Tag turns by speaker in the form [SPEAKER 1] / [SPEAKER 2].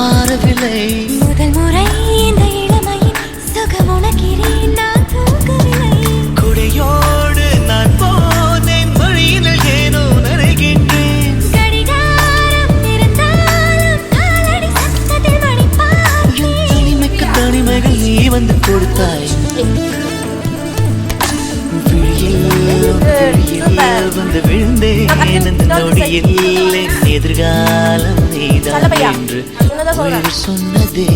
[SPEAKER 1] மாறவில்லை.
[SPEAKER 2] முதல் முறை இந்த இளமையின் சுகம் உணக்கிறேன், நான் தூங்கவில்லை.
[SPEAKER 1] குடையோடு நான் போனேன், வழியில் ஏனோ நனைகின்றேன்.
[SPEAKER 2] கடிகாரம் இருந்தாலும் காலடி சத்தத்தில் மணி பார்த்தேன்.
[SPEAKER 1] தனிமைக்கு தனிமைகள் நீ வந்து கொடுத்தாய். வந்து விழுந்தேன் அந்த நொடியில் என் எதிர்காலம் நீதான் என்று சொன்னதே.